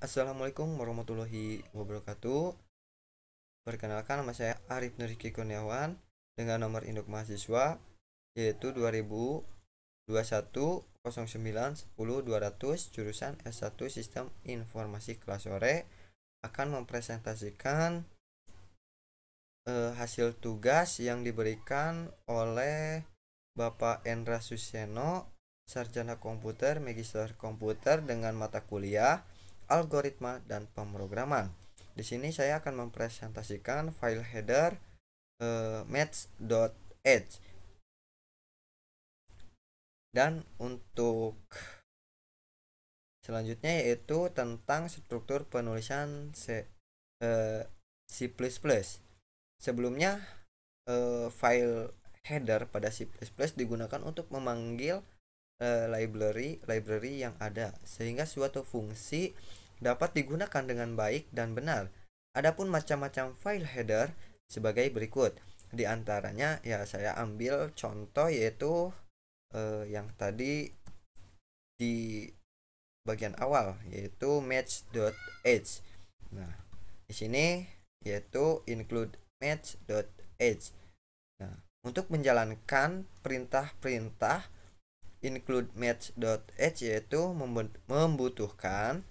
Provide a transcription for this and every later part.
Assalamualaikum warahmatullahi wabarakatuh. Perkenalkan, nama saya Arif Nuriki Kurniawan dengan nomor induk mahasiswa yaitu 2021 09 10 200 jurusan S1 Sistem Informasi kelas sore, akan mempresentasikan hasil tugas yang diberikan oleh Bapak Endra Suseno, Sarjana Komputer, Magister Komputer dengan mata kuliah Algoritma dan Pemrograman. Di sini saya akan mempresentasikan file header match.h, dan untuk selanjutnya yaitu tentang struktur penulisan C++. Sebelumnya file header pada C++ digunakan untuk memanggil library yang ada sehingga suatu fungsi dapat digunakan dengan baik dan benar. Adapun macam-macam file header sebagai berikut. Di antaranya ya saya ambil contoh yaitu yang tadi di bagian awal yaitu match.h. Nah, di sini yaitu include match.h. Nah, untuk menjalankan perintah-perintah include match.h yaitu membutuhkan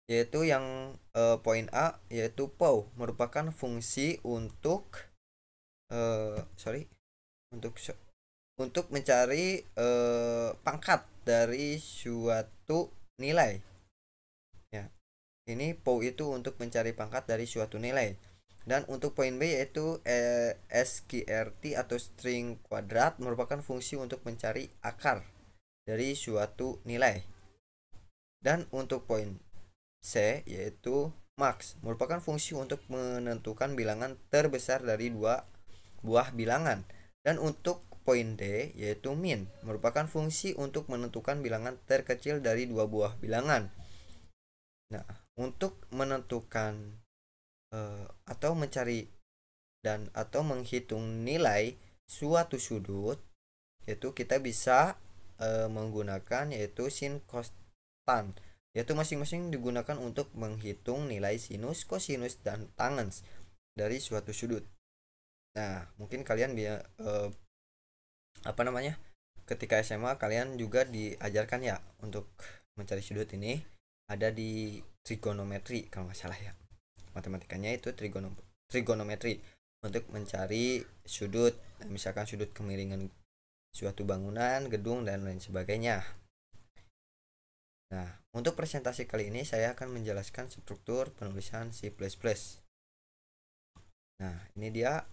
yaitu yang poin A yaitu pow merupakan fungsi untuk untuk untuk mencari pangkat dari suatu nilai. Ya, ini pow itu untuk mencari pangkat dari suatu nilai. Dan untuk poin B yaitu SQRT atau string kuadrat merupakan fungsi untuk mencari akar dari suatu nilai. Dan untuk poin C yaitu max merupakan fungsi untuk menentukan bilangan terbesar dari dua buah bilangan. Dan untuk poin D yaitu min merupakan fungsi untuk menentukan bilangan terkecil dari dua buah bilangan. Nah, untuk menentukan atau mencari dan atau menghitung nilai suatu sudut yaitu kita bisa menggunakan yaitu sin konstan, yaitu masing-masing digunakan untuk menghitung nilai sinus, kosinus, dan tangens dari suatu sudut. Nah, mungkin kalian ketika SMA kalian juga diajarkan ya untuk mencari sudut. Ini ada di trigonometri kalau nggak salah ya, matematikanya itu trigonometri untuk mencari sudut, misalkan sudut kemiringan suatu bangunan, gedung, dan lain sebagainya. Nah, untuk presentasi kali ini saya akan menjelaskan struktur penulisan C++. Nah, ini dia.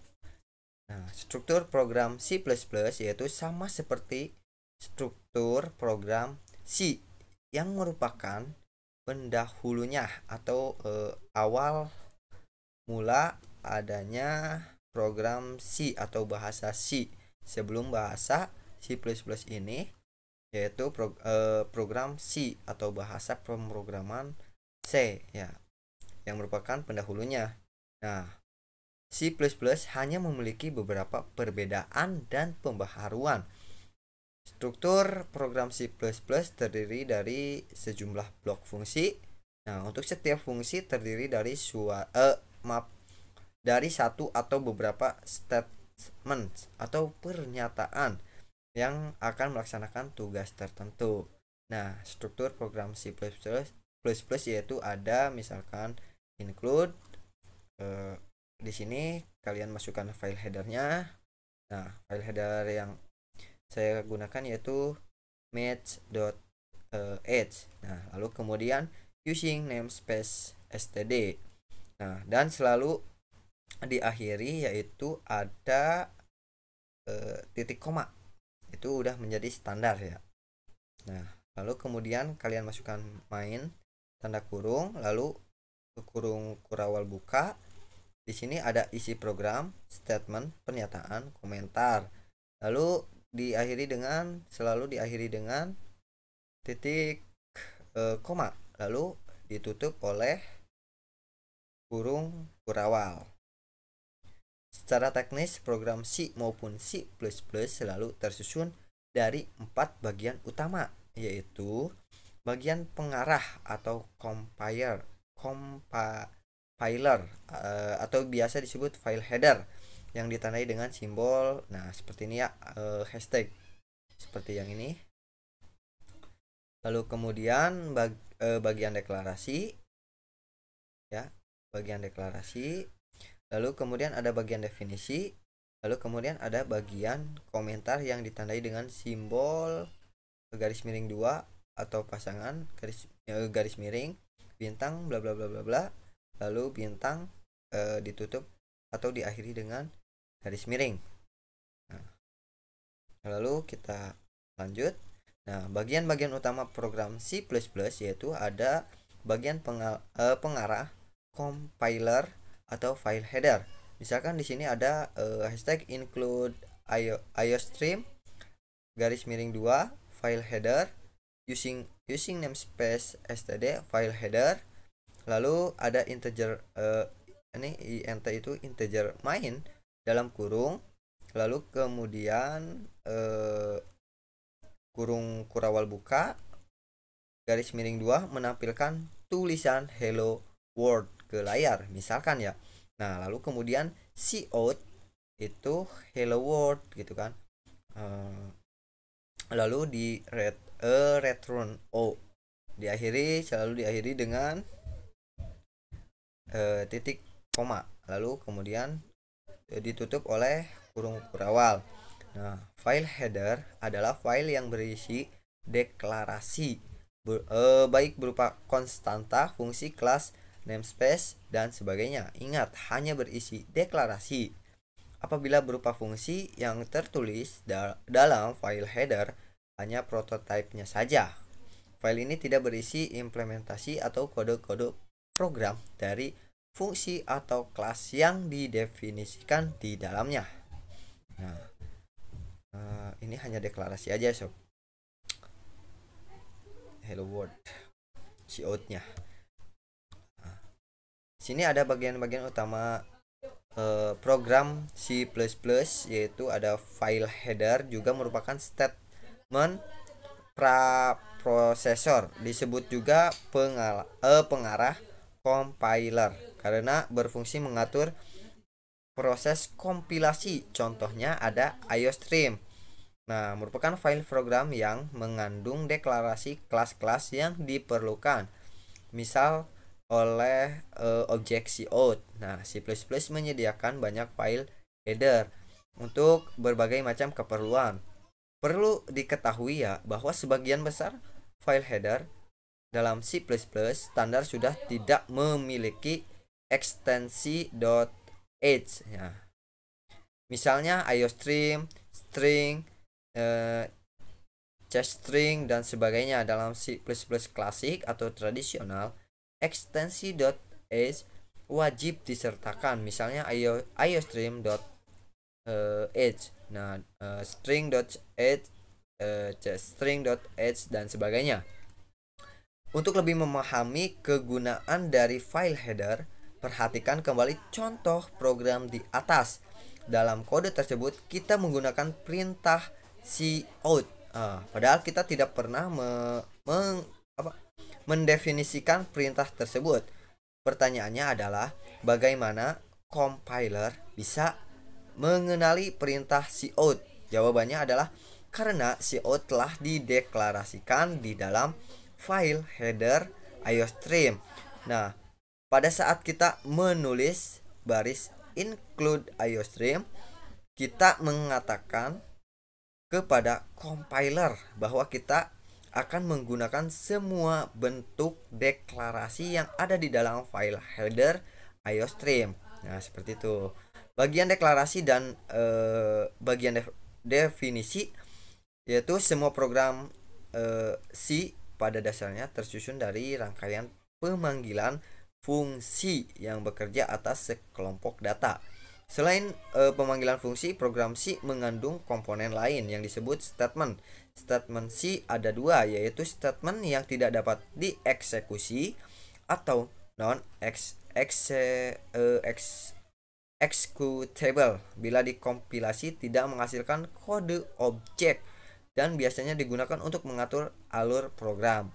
Nah, struktur program C++ yaitu sama seperti struktur program C yang merupakan pendahulunya atau awal mula adanya program C atau bahasa C sebelum bahasa C++ ini, yaitu program C atau bahasa pemrograman C ya, yang merupakan pendahulunya. Nah, C++ hanya memiliki beberapa perbedaan dan pembaharuan. Struktur program C++ terdiri dari sejumlah blok fungsi. Nah, untuk setiap fungsi terdiri dari dari satu atau beberapa statement atau pernyataan yang akan melaksanakan tugas tertentu. Nah, struktur program C++ yaitu ada misalkan include, di sini kalian masukkan file headernya. Nah, file header yang saya gunakan yaitu match.h. Nah, lalu kemudian using namespace std. Nah, dan selalu diakhiri yaitu ada titik koma. Itu udah menjadi standar ya. Nah, lalu kemudian kalian masukkan main tanda kurung, lalu kurung kurawal buka. Di sini ada isi program, statement, pernyataan, komentar. Lalu selalu diakhiri dengan titik koma, lalu ditutup oleh kurung kurawal. Secara teknis, program C maupun C++ selalu tersusun dari 4 bagian utama, yaitu bagian pengarah atau compiler atau biasa disebut file header yang ditandai dengan simbol, nah seperti ini ya, hashtag seperti yang ini. Lalu kemudian bagian deklarasi ya, bagian deklarasi. Lalu kemudian ada bagian definisi. Lalu kemudian ada bagian komentar yang ditandai dengan simbol garis miring 2 atau pasangan garis miring bintang bla bla bla bla bla. Lalu bintang ditutup atau diakhiri dengan garis miring. Nah, lalu kita lanjut. Nah, bagian-bagian utama program C++ yaitu ada bagian pengarah, compiler atau file header. Misalkan di sini ada hashtag include iostream garis miring 2 file header using namespace std file header. Lalu ada integer ini int itu integer main dalam kurung. Lalu kemudian kurung kurawal buka garis miring 2 menampilkan tulisan hello world ke layar misalkan ya. Nah, lalu kemudian cout itu hello world gitu kan. Lalu di return o selalu diakhiri dengan titik koma, lalu kemudian ditutup oleh kurung kurawal. Nah, file header adalah file yang berisi deklarasi baik berupa konstanta, fungsi, kelas, namespace, dan sebagainya. Ingat, hanya berisi deklarasi. Apabila berupa fungsi yang tertulis dalam file header, hanya prototipenya saja. File ini tidak berisi implementasi atau kode-kode program dari fungsi atau kelas yang didefinisikan di dalamnya. Nah, ini hanya deklarasi aja sob. Hello world, cout-nya. Nah, sini ada bagian-bagian utama program C++, yaitu ada file header, juga merupakan statement praprosesor, disebut juga pengarah compiler karena berfungsi mengatur proses kompilasi. Contohnya ada iostream. Nah, merupakan file program yang mengandung deklarasi kelas-kelas yang diperlukan, misal oleh objek cout. Nah, C++ menyediakan banyak file header untuk berbagai macam keperluan. Perlu diketahui ya bahwa sebagian besar file header dalam C++ standar sudah tidak memiliki ekstensi .h ya. Misalnya iostream, string, chstring dan sebagainya. Dalam C++ klasik atau tradisional, ekstensi .h wajib disertakan, misalnya iostream.h, nah string.h, string.h dan sebagainya. Untuk lebih memahami kegunaan dari file header, perhatikan kembali contoh program di atas. Dalam kode tersebut kita menggunakan perintah cout. Padahal kita tidak pernah mendefinisikan perintah tersebut. Pertanyaannya adalah bagaimana compiler bisa mengenali perintah cout? Jawabannya adalah karena cout telah dideklarasikan di dalam file header iostream. Nah, pada saat kita menulis baris include iostream, kita mengatakan kepada compiler bahwa kita akan menggunakan semua bentuk deklarasi yang ada di dalam file header iostream. Nah, seperti itu. Bagian deklarasi dan bagian definisi, yaitu semua program C pada dasarnya tersusun dari rangkaian pemanggilan fungsi yang bekerja atas sekelompok data. Selain pemanggilan fungsi, program C mengandung komponen lain yang disebut statement. Statement C ada dua, yaitu statement yang tidak dapat dieksekusi atau executable bila dikompilasi tidak menghasilkan kode objek dan biasanya digunakan untuk mengatur alur program.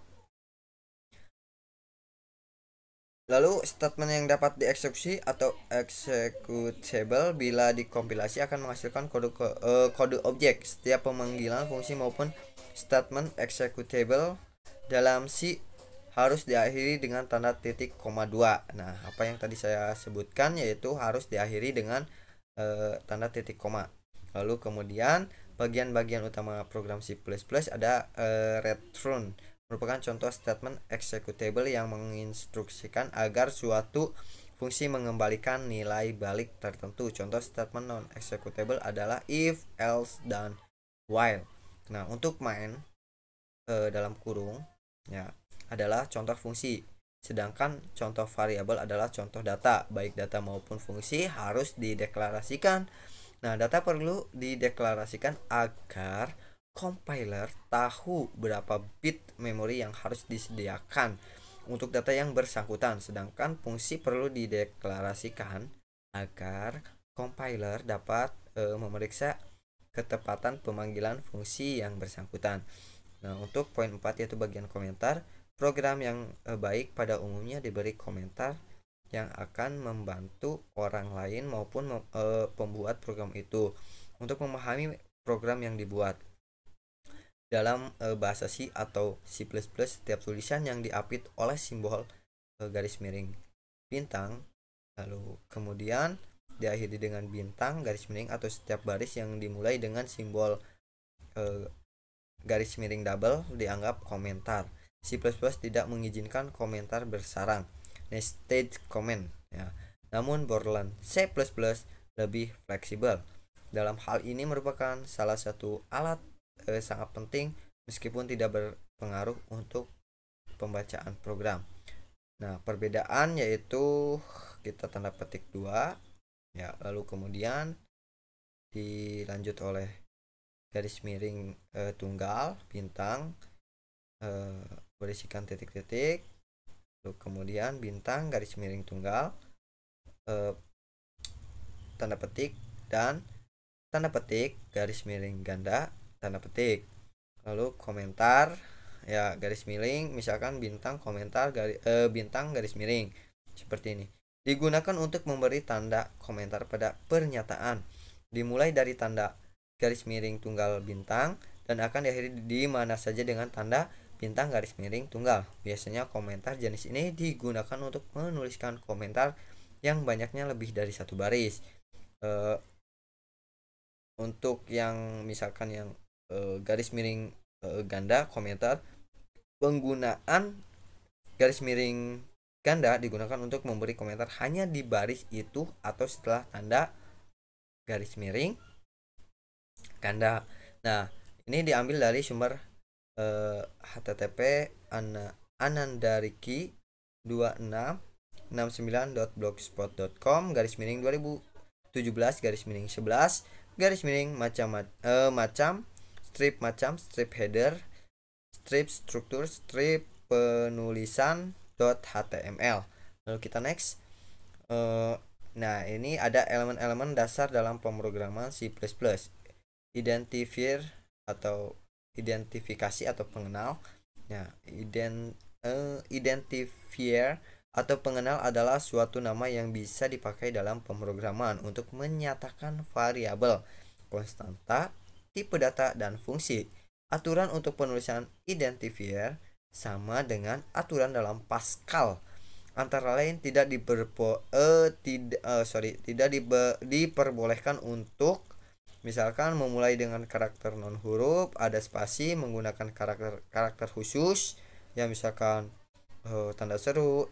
Lalu statement yang dapat dieksekusi atau executable bila dikompilasi akan menghasilkan kode objek. Setiap pemanggilan fungsi maupun statement executable dalam C harus diakhiri dengan tanda titik koma 2. Nah, apa yang tadi saya sebutkan yaitu harus diakhiri dengan tanda titik koma. Lalu kemudian bagian-bagian utama program C++ ada return merupakan contoh statement executable yang menginstruksikan agar suatu fungsi mengembalikan nilai balik tertentu. Contoh statement non executable adalah if, else, dan while. Nah, untuk main dalam kurung ya adalah contoh fungsi. Sedangkan contoh variabel adalah contoh data. Baik data maupun fungsi harus dideklarasikan. Nah, data perlu dideklarasikan agar compiler tahu berapa bit memori yang harus disediakan untuk data yang bersangkutan, sedangkan fungsi perlu dideklarasikan agar compiler dapat memeriksa ketepatan pemanggilan fungsi yang bersangkutan. Nah, untuk poin 4 yaitu bagian komentar, program yang baik pada umumnya diberi komentar yang akan membantu orang lain maupun pembuat program itu untuk memahami program yang dibuat. Dalam bahasa C atau C++, setiap tulisan yang diapit oleh simbol garis miring bintang, lalu kemudian diakhiri dengan bintang garis miring, atau setiap baris yang dimulai dengan simbol garis miring double dianggap komentar. C++ tidak mengizinkan komentar bersarang, nested comment ya. Namun Borland C++ lebih fleksibel. Dalam hal ini merupakan salah satu alat sangat penting meskipun tidak berpengaruh untuk pembacaan program. Nah, perbedaan yaitu kita tanda petik 2 ya, lalu kemudian dilanjut oleh garis miring tunggal bintang berisikan titik-titik, lalu kemudian bintang garis miring tunggal tanda petik, dan tanda petik garis miring ganda tanda petik. Lalu komentar ya garis miring, misalkan bintang komentar bintang garis miring seperti ini. Digunakan untuk memberi tanda komentar pada pernyataan. Dimulai dari tanda garis miring tunggal bintang dan akan diakhiri di mana saja dengan tanda bintang garis miring tunggal. Biasanya komentar jenis ini digunakan untuk menuliskan komentar yang banyaknya lebih dari satu baris. Untuk yang misalkan yang garis miring ganda komentar, penggunaan garis miring ganda digunakan untuk memberi komentar hanya di baris itu atau setelah tanda garis miring ganda. Nah, ini diambil dari sumber http anandariki 2669.blogspot.com garis miring 2017 garis miring 11 garis miring macam strip header, strip struktur, strip penulisan .html. Lalu kita next. Nah, ini ada elemen-elemen dasar dalam pemrograman C++. Identifier atau identifikasi atau pengenal. Nah, identifier atau pengenal adalah suatu nama yang bisa dipakai dalam pemrograman untuk menyatakan variabel, konstanta, tipe data, dan fungsi. Aturan untuk penulisan identifier sama dengan aturan dalam Pascal. Antara lain tidak diperbolehkan untuk misalkan memulai dengan karakter non huruf, ada spasi, menggunakan karakter khusus ya, misalkan tanda seru,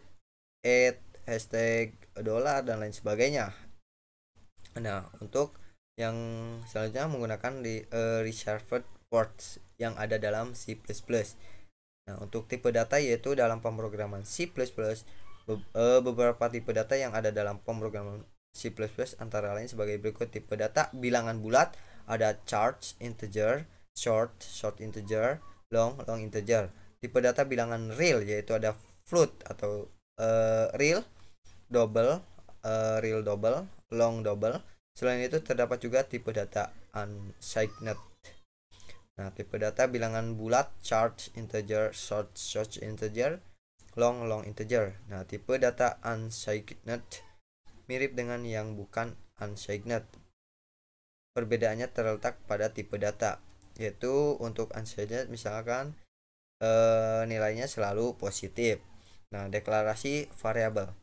hashtag, dolar, dan lain sebagainya. Nah, untuk yang selanjutnya menggunakan reserved words yang ada dalam C++. Nah, untuk tipe data yaitu dalam pemrograman C++, beberapa tipe data yang ada dalam pemrograman C++ antara lain sebagai berikut. Tipe data bilangan bulat ada charge, integer, short integer, long integer. Tipe data bilangan real yaitu ada float atau real, double, long double. Selain itu terdapat juga tipe data unsigned. Nah, tipe data bilangan bulat charge, integer, short integer, long integer. Nah, tipe data unsigned mirip dengan yang bukan unsigned. Perbedaannya terletak pada tipe data, yaitu untuk unsigned misalkan nilainya selalu positif. Nah, deklarasi variabel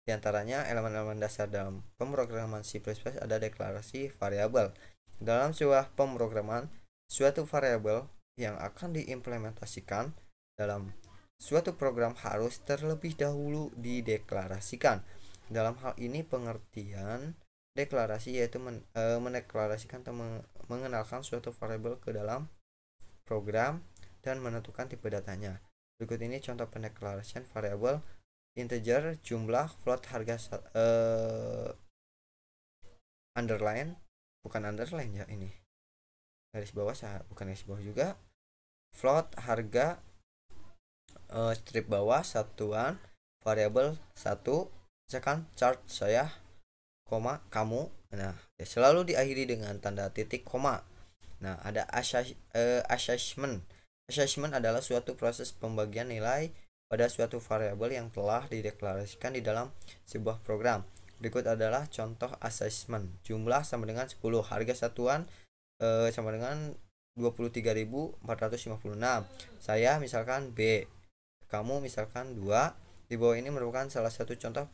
di antaranya elemen-elemen dasar dalam pemrograman C++ ada deklarasi variabel. Dalam sebuah pemrograman, suatu variabel yang akan diimplementasikan dalam suatu program harus terlebih dahulu dideklarasikan. Dalam hal ini pengertian deklarasi yaitu mendeklarasikan atau mengenalkan suatu variabel ke dalam program dan menentukan tipe datanya. Berikut ini contoh pendeklarasian variabel: integer, jumlah, float, harga, underline, bukan underline ya ini, garis bawah, bukan garis bawah juga, float, harga, strip bawah, satuan, variabel 1, misalkan chart saya, koma, kamu. Nah, selalu diakhiri dengan tanda titik koma. Nah, ada assessment. Assessment adalah suatu proses pembagian nilai pada suatu variabel yang telah dideklarasikan di dalam sebuah program. Berikut adalah contoh assessment. Jumlah sama dengan 10, harga satuan sama dengan 23.456. Saya misalkan B, kamu misalkan 2. Di bawah ini merupakan salah satu contoh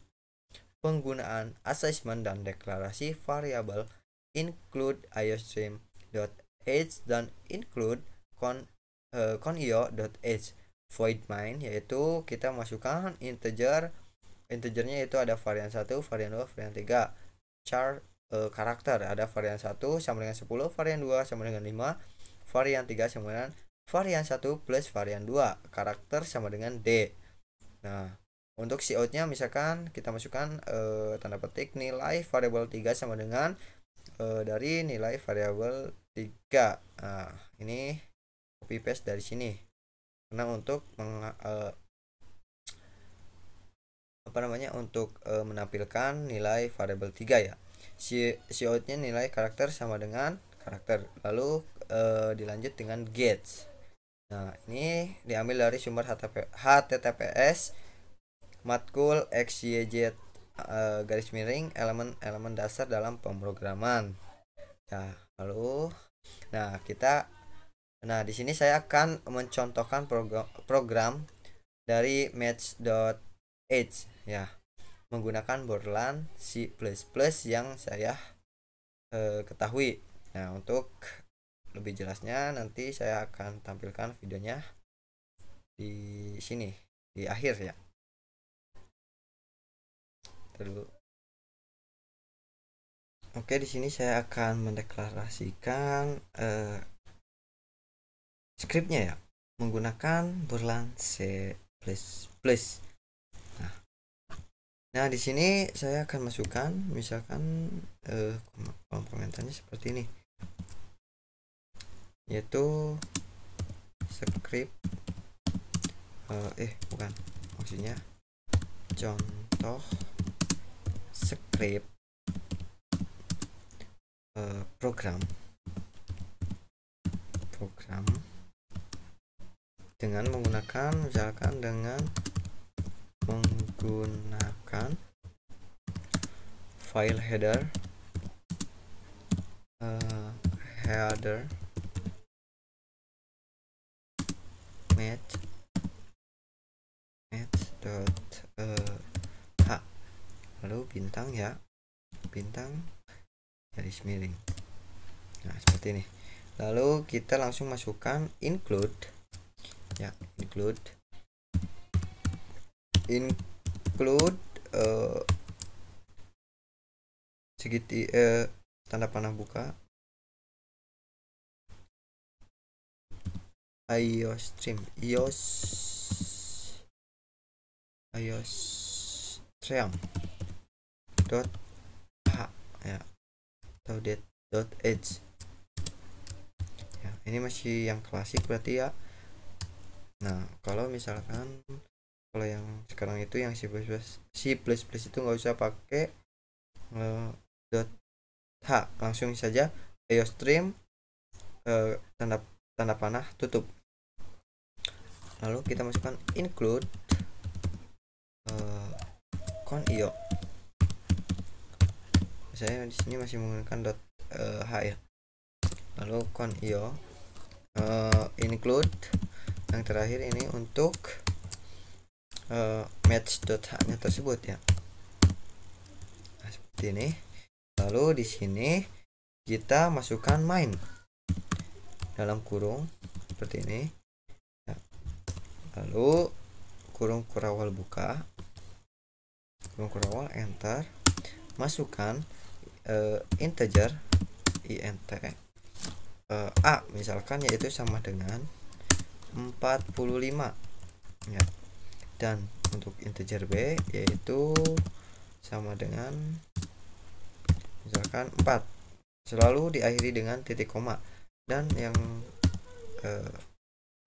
penggunaan assessment dan deklarasi variabel include iostream.h dan include conio.h. void main yaitu kita masukkan integernya itu ada varian 1, varian 2, varian 3. Char karakter ada varian 1 sama dengan 10, varian 2 sama dengan 5, varian 3 sama dengan varian 1 plus varian 2. Karakter sama dengan D. Nah, untuk cout-nya misalkan kita masukkan tanda petik nilai variabel 3 sama dengan dari nilai variabel 3. Nah, ini copy paste dari sini. Karena untuk menampilkan nilai variabel 3 ya. Cout-nya nilai karakter sama dengan karakter. Lalu dilanjut dengan gets. Nah, ini diambil dari sumber https matkul xyz garis miring elemen dasar dalam pemrograman. Nah, di sini saya akan mencontohkan program dari match.h ya, menggunakan Borland C++ yang saya ketahui. Nah, untuk lebih jelasnya nanti saya akan tampilkan videonya di sini di akhir ya. Dulu. Oke, di sini saya akan mendeklarasikan skripnya ya, menggunakan Borland C++. Nah, di sini saya akan masukkan misalkan komponennya seperti ini, yaitu script bukan, maksudnya contoh script program dengan menggunakan misalkan dengan menggunakan file header match.h lalu bintang ya, bintang garis miring. Nah, seperti ini. Lalu kita langsung masukkan include ya, include tanda panah buka iostream dot h ya, atau dot edge ya. Ini masih yang klasik berarti ya. Nah, kalau misalkan kalau yang sekarang itu yang C++ itu nggak usah pakai dot h, langsung saja iostream tanda panah tutup. Lalu kita masukkan include con.io. Saya di sini masih menggunakan .h ya. Lalu con.io include yang terakhir ini untuk match.h-nya tersebut ya. Nah, seperti ini. Lalu di sini kita masukkan main dalam kurung seperti ini. Nah, lalu kurung kurawal buka, kurung kurawal enter, masukkan integer int a misalkan, yaitu sama dengan 45 ya. Dan untuk integer b yaitu sama dengan misalkan 4, selalu diakhiri dengan titik koma. Dan yang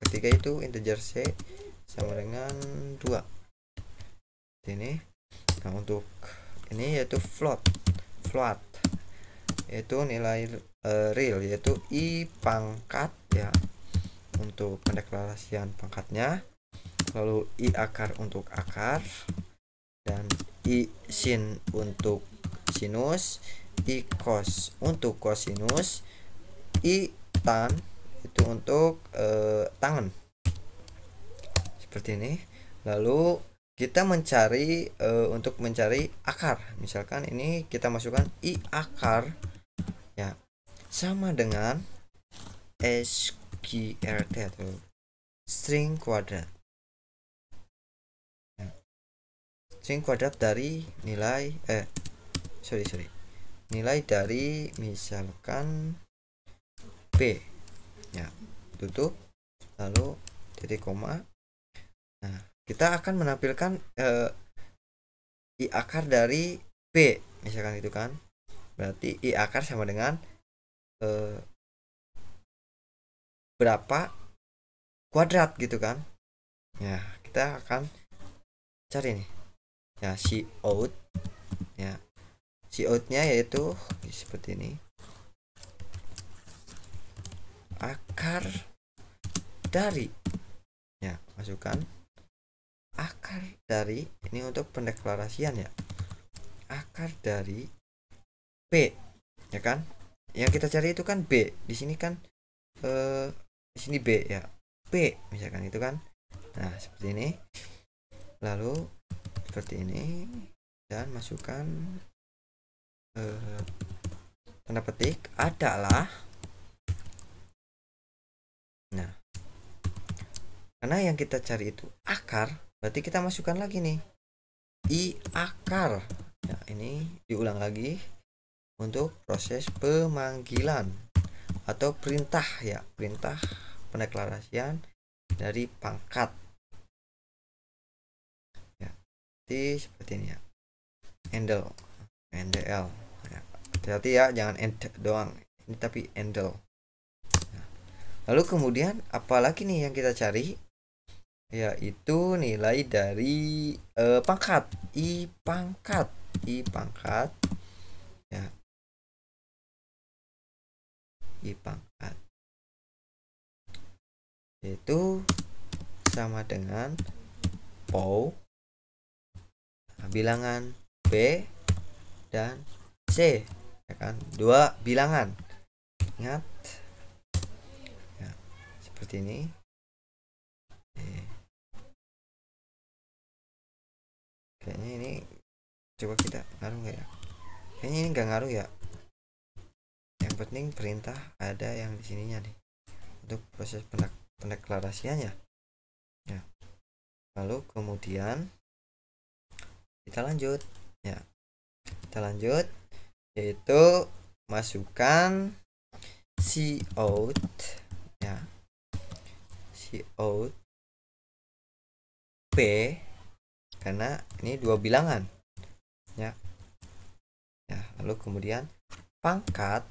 ketiga itu integer c sama dengan 2 ini. Nah, untuk ini yaitu float yaitu nilai real, yaitu i pangkat ya untuk pendeklarasian pangkatnya. Lalu i akar untuk akar, dan i sin untuk sinus, i cos untuk kosinus, i tan itu untuk tangen seperti ini. Lalu kita mencari untuk mencari akar, misalkan ini kita masukkan i akar ya sama dengan sqrt atau string kuadrat. String kuadrat dari nilai nilai dari misalkan b ya, tutup lalu titik koma. Nah, kita akan menampilkan i akar dari b misalkan itu kan, berarti i akar sama dengan berapa kuadrat gitu kan ya. Kita akan cari nih ya cout ya, cout-nya yaitu seperti ini, akar dari ya, masukkan akar dari ini untuk pendeklarasian ya, akar dari b ya kan, yang kita cari itu kan b, di sini kan di sini b ya, b misalkan itu kan. Nah, seperti ini. Lalu seperti ini, dan masukkan tanda petik adalah. Nah, karena yang kita cari itu akar, berarti kita masukkan lagi nih i akar. Nah, ini diulang lagi untuk proses pemanggilan atau perintah ya, perintah pendeklarasian dari pangkat ya. Jadi seperti ini ya, handle ndl ya. Hati-hati ya, jangan end doang ini tapi handle. Nah, lalu kemudian apalagi nih yang kita cari, yaitu nilai dari pangkat, i pangkat ya, i pangkat yaitu sama dengan POW bilangan B dan C ya kan, dua bilangan, ingat ya, seperti ini. Kayaknya ini coba kita ngaruh nggak ya, kayaknya ini nggak ngaruh ya. Yang penting perintah ada yang di sininya nih untuk proses pendeklarasiannya ya. Lalu kemudian kita lanjut ya, kita lanjut yaitu masukkan cout ya, cout p karena ini dua bilangan ya. Lalu kemudian pangkat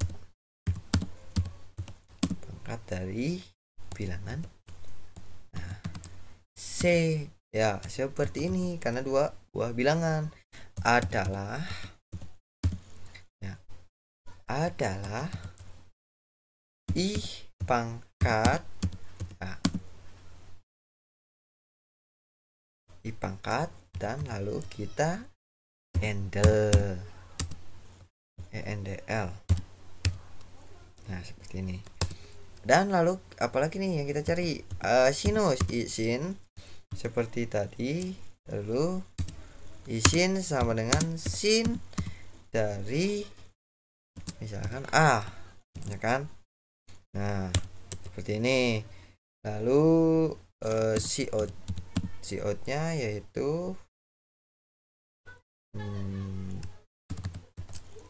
dari bilangan C ya, seperti ini karena dua buah bilangan adalah i pangkat nah, i pangkat, dan lalu kita endl, endl. Nah seperti ini. Dan lalu apalagi nih yang kita cari, sinus, sin seperti tadi, lalu sin sama dengan sin dari misalkan A, ya kan. Nah seperti ini. Lalu cout nya yaitu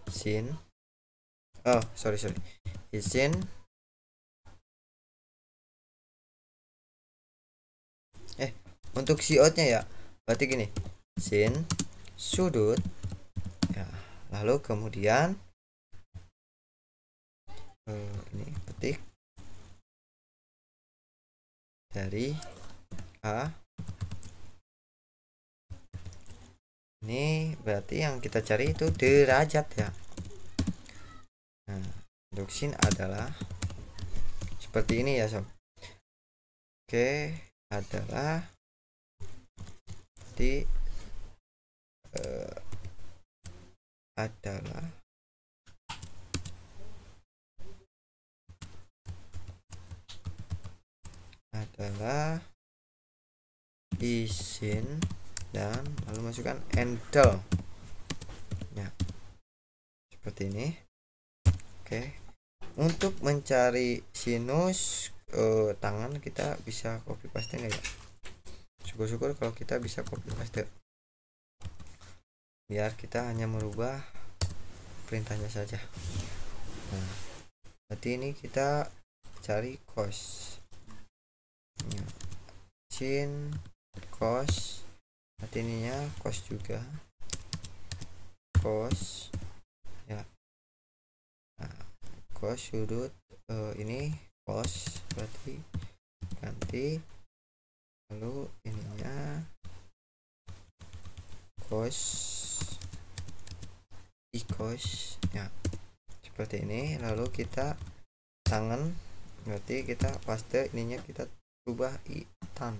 sin, oh sorry sin untuk cout nya ya berarti gini, sin sudut ya, lalu kemudian ini petik dari A. Ini berarti yang kita cari itu derajat ya. Nah, untuk sin adalah seperti ini ya sob. Oke, adalah di adalah isin dan lalu masukkan endel ya, seperti ini. Oke, untuk mencari sinus tangan kita bisa copy paste nggak ya? Syukur-syukur kalau kita bisa copy paste, biar kita hanya merubah perintahnya saja. Nah berarti ini kita cari cos ya. Sin cos, berarti ininya cos juga, cos ya. Nah, cos sudut ini cos berarti ganti, lalu ininya cos cos ya, seperti ini. Lalu kita tangan berarti kita paste ininya, kita ubah tan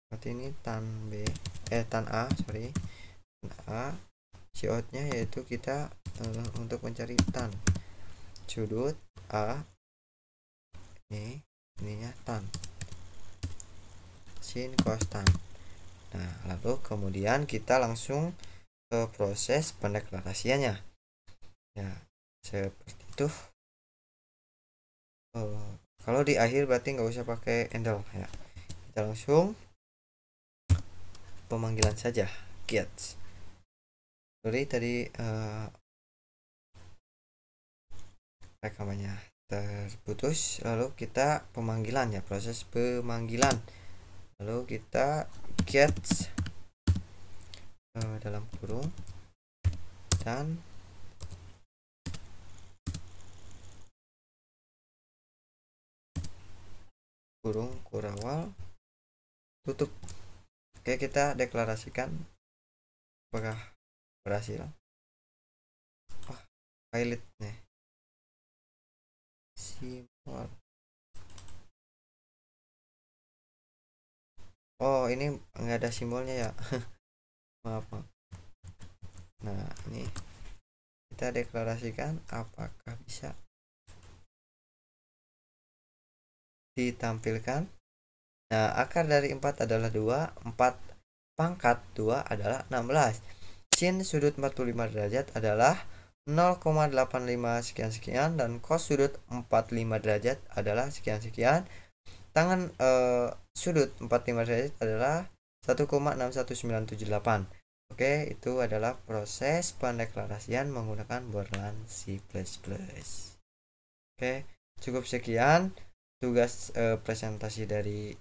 berarti ini tan B tan A, sorry, tan A. Cout nya yaitu kita untuk mencari tan sudut A, ininya tan sin cos tan. Nah lalu kemudian kita langsung ke proses pendeklarasiannya ya, seperti itu. Kalau di akhir berarti nggak usah pakai endel ya, kita langsung pemanggilan saja, get. Sorry tadi rekamannya terputus. Lalu kita pemanggilan ya, proses pemanggilan. Lalu kita get dalam kurung dan kurung kurawal tutup. Oke, kita deklarasikan apakah berhasil. Wah, pilot nih simbol. Oh ini nggak ada simbolnya ya. maaf. Nah ini kita deklarasikan apakah bisa ditampilkan. Nah akar dari 4 adalah 2, 4 pangkat 2 adalah 16. Sin sudut 45 derajat adalah 0,85 sekian-sekian, dan cos sudut 45 derajat adalah sekian-sekian. Tangan sudut 45 derajat adalah 1,61978. Oke, itu adalah proses pendeklarasian menggunakan Borland C++. Oke, cukup sekian tugas presentasi dari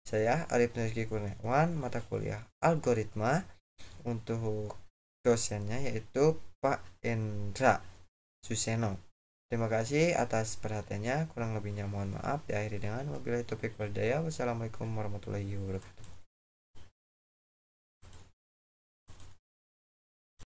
saya, Arif Nurki Kurniawan, mata kuliah algoritma. Untuk dosennya yaitu Pak Endra Suseno. Terima kasih atas perhatiannya, kurang lebihnya mohon maaf. Diakhiri dengan wabillahi taufiq wal hidayah. Wassalamualaikum warahmatullahi wabarakatuh.